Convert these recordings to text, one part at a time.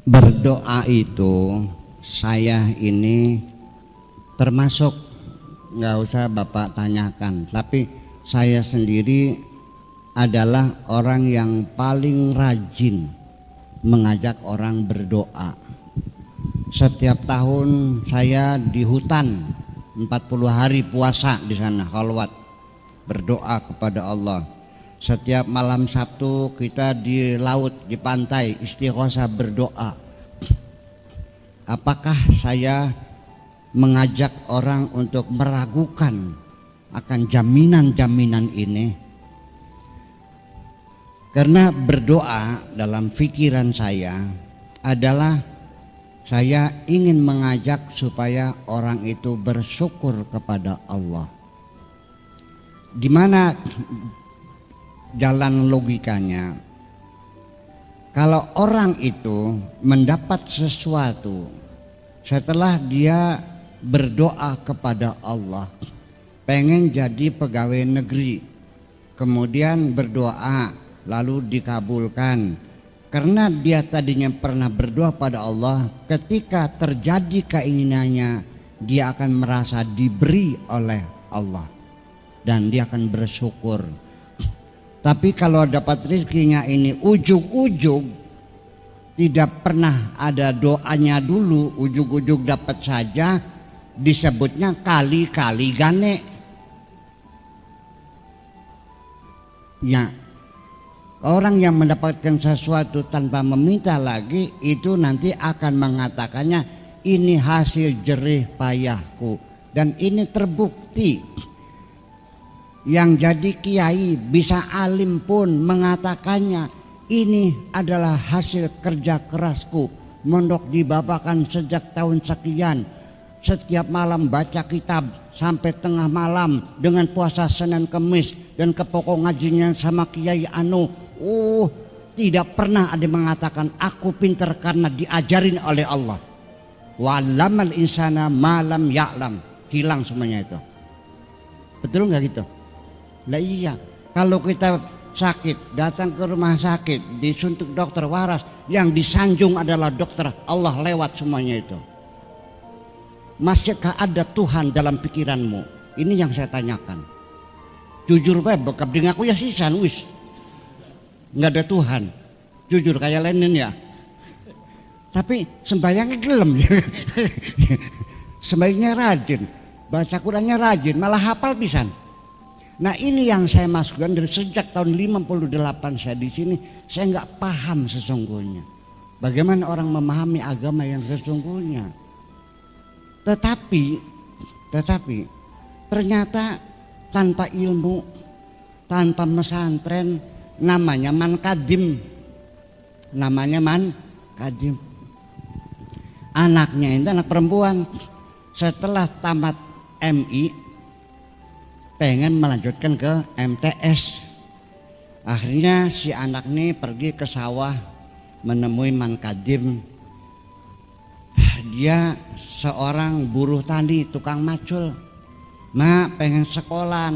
Berdoa itu saya ini termasuk, nggak usah Bapak tanyakan, tapi saya sendiri adalah orang yang paling rajin mengajak orang berdoa. Setiap tahun saya di hutan 40 hari puasa di sana, khalwat berdoa kepada Allah. Setiap malam Sabtu kita di laut, di pantai istighosah berdoa. Apakah saya mengajak orang untuk meragukan akan jaminan-jaminan ini? Karena berdoa dalam pikiran saya adalah saya ingin mengajak supaya orang itu bersyukur kepada Allah. Di mana jalan logikanya, kalau orang itu mendapat sesuatu setelah dia berdoa kepada Allah, pengen jadi pegawai negeri, kemudian berdoa lalu dikabulkan, karena dia tadinya pernah berdoa pada Allah, ketika terjadi keinginannya dia akan merasa diberi oleh Allah dan dia akan bersyukur. Tapi kalau dapat rezekinya ini ujug-ujug, tidak pernah ada doanya dulu, ujug-ujug dapat saja, disebutnya kali-kali gane. Ya, orang yang mendapatkan sesuatu tanpa meminta lagi itu nanti akan mengatakannya ini hasil jerih payahku, dan ini terbukti. Yang jadi kiai bisa alim pun mengatakannya ini adalah hasil kerja kerasku. Mondok di Babakan sejak tahun sekian, setiap malam baca kitab sampai tengah malam dengan puasa Senin Kemis dan ke pokok ngajinya sama Kiai Anu. Tidak pernah ada mengatakan aku pintar karena diajarin oleh Allah. Wa'lamal insana malam ya'lam. Hilang semuanya itu. Betul nggak gitu? Lah iya, kalau kita sakit datang ke rumah sakit disuntik dokter waras, yang disanjung adalah dokter Allah lewat semuanya itu. Masihkah ada Tuhan dalam pikiranmu? Ini yang saya tanyakan. Jujur bae bekap dengan aku ya sisan wis. Nggak ada Tuhan. Jujur kayak Lenin ya. Tapi sembayangnya gelem. Sembayangnya rajin, baca Qurannya rajin, malah hafal pisan. Nah ini yang saya masukkan dari sejak tahun 58 saya di sini, saya nggak paham sesungguhnya bagaimana orang memahami agama yang sesungguhnya. Tetapi ternyata tanpa ilmu, tanpa pesantren, namanya man kadim, anaknya itu anak perempuan setelah tamat MI pengen melanjutkan ke MTS. Akhirnya si anak ini pergi ke sawah menemui Man Kadim. Dia seorang buruh tani, tukang macul. Mak pengen sekolah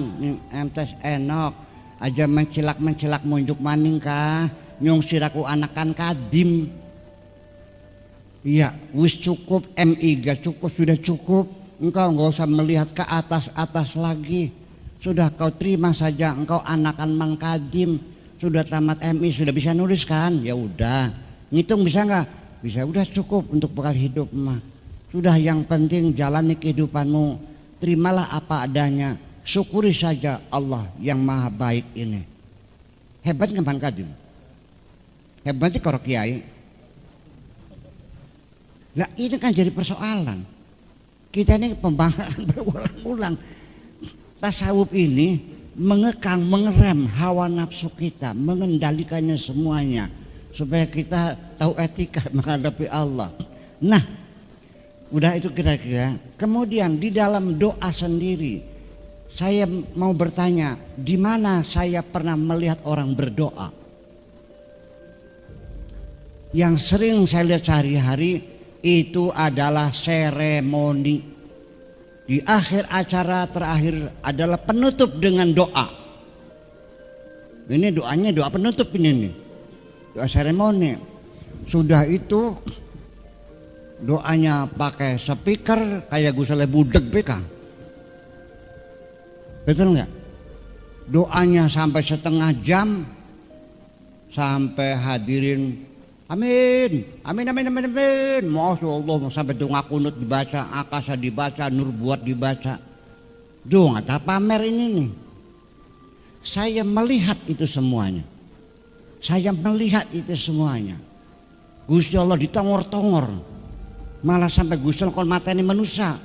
MTS enok aja, mencilak munjuk maning kah nyung siraku anakan Kadim. Iya wis cukup, MI gak cukup, sudah cukup. Engkau nggak usah melihat ke atas lagi. Sudah kau terima saja, engkau anakan Man Kadim, sudah tamat MI, sudah bisa nulis kan? Ya udah, ngitung bisa nggak? Bisa, udah cukup untuk bekal hidup mah. Sudah, yang penting jalani kehidupanmu, terimalah apa adanya, syukuri saja Allah yang maha baik ini. Hebat nggak Man Kadim? Hebat sih kalau kiai. Nah ini kan jadi persoalan. Kita ini pembanggaan berulang-ulang. Tasawuf ini mengekang, mengerem hawa nafsu kita, mengendalikannya semuanya supaya kita tahu etika menghadapi Allah. Nah, udah itu kira-kira. Kemudian di dalam doa sendiri, saya mau bertanya, di mana saya pernah melihat orang berdoa? Yang sering saya lihat sehari-hari itu adalah seremoni. Di akhir acara terakhir adalah penutup dengan doa. Ini doanya doa penutup ini nih. Doa seremoni. Sudah itu doanya pakai speaker kayak gusale budeg beka. Betul nggak? Doanya sampai setengah jam, sampai hadirin amin, amin, amin, amin, amin. Masya Allah, sampai doa kunut dibaca, akasa dibaca, nur buat dibaca. Doa nggak pamer ini nih. Saya melihat itu semuanya. Saya melihat itu semuanya. Gusti Allah ditongor-tongor. Malah sampai Gusti Allah kon mateni manusia.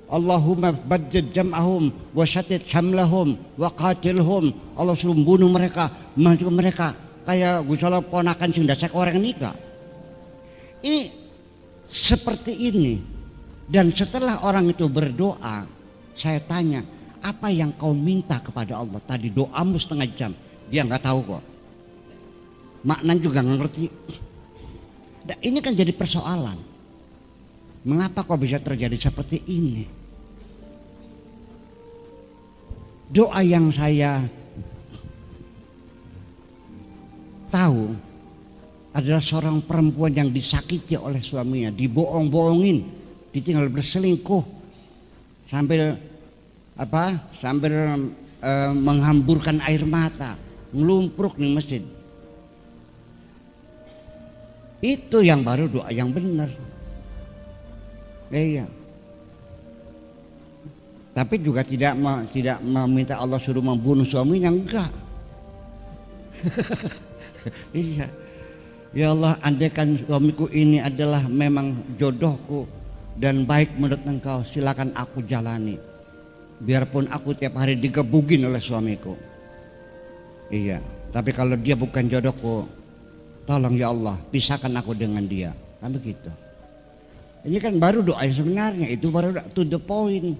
Allahumma baddid jam'ahum wa syatit hamlahum wa qatilhum. Allah suruh bunuh mereka, maju mereka. Kayak Gusti Allah ponakan sing dasar orang nikah. Ini seperti ini. Dan setelah orang itu berdoa, saya tanya, apa yang kau minta kepada Allah? Tadi doamu setengah jam, dia nggak tahu kok. Maknanya juga nggak ngerti. Nah, ini kan jadi persoalan. Mengapa kok bisa terjadi seperti ini? Doa yang saya tahu adalah seorang perempuan yang disakiti oleh suaminya, dibohong-bohongin, ditinggal berselingkuh, sambil menghamburkan air mata, ngelumpruk di masjid. Itu yang baru doa yang benar. Iya. Tapi juga tidak meminta Allah suruh membunuh suaminya, enggak. Iya. Ya Allah, andaikan suamiku ini adalah memang jodohku dan baik menurut Engkau, silakan aku jalani. Biarpun aku tiap hari digebugin oleh suamiku. Iya. Tapi kalau dia bukan jodohku, tolong ya Allah, pisahkan aku dengan dia. Kan begitu. Ini kan baru doa yang sebenarnya, itu baru to the point.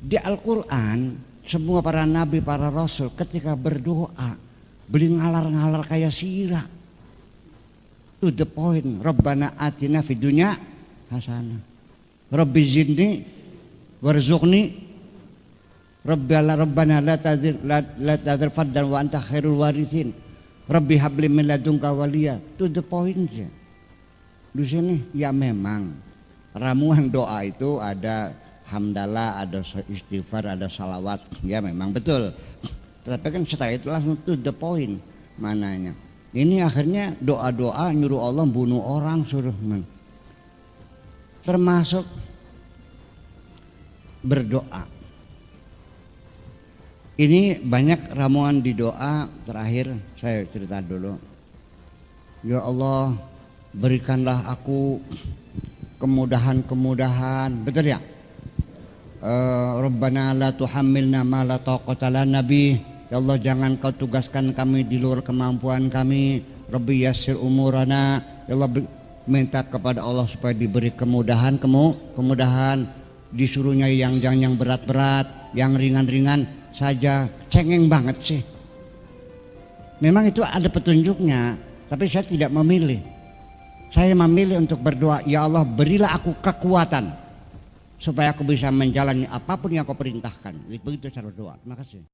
Di Al-Quran, semua para nabi, para rasul ketika berdoa, beli ngalar-ngalar kayak sirah. To the point. Rabbana atina fid dunya hasanah. Rabbi zidni warzuqni. Rabbana la tadzir faddan wa anta khairul warithin. Rabbi habli min ladunka waliya. To the point ya. Di sini ya memang ramuan doa itu ada hamdalah, ada istighfar, ada salawat. Ya memang betul. Tapi kan setelah itu langsung to the point mananya. Ini akhirnya doa-doa nyuruh Allah bunuh orang, suruh termasuk berdoa. Ini banyak ramuan di doa. Terakhir saya cerita dulu. Ya Allah, berikanlah aku kemudahan-kemudahan. Betul ya? Rabbana la tuhammilna ma la taqata lana bih. Ya Allah, jangan kau tugaskan kami di luar kemampuan kami. Rabbi yassir umurana. Ya Allah, minta kepada Allah supaya diberi kemudahan, kemudahan. Disuruhnya yang berat-berat, yang ringan-ringan saja. Cengeng banget sih. Memang itu ada petunjuknya, tapi saya tidak memilih. Saya memilih untuk berdoa, ya Allah berilah aku kekuatan supaya aku bisa menjalani apapun yang kau perintahkan. Begitu cara doa. Terima kasih.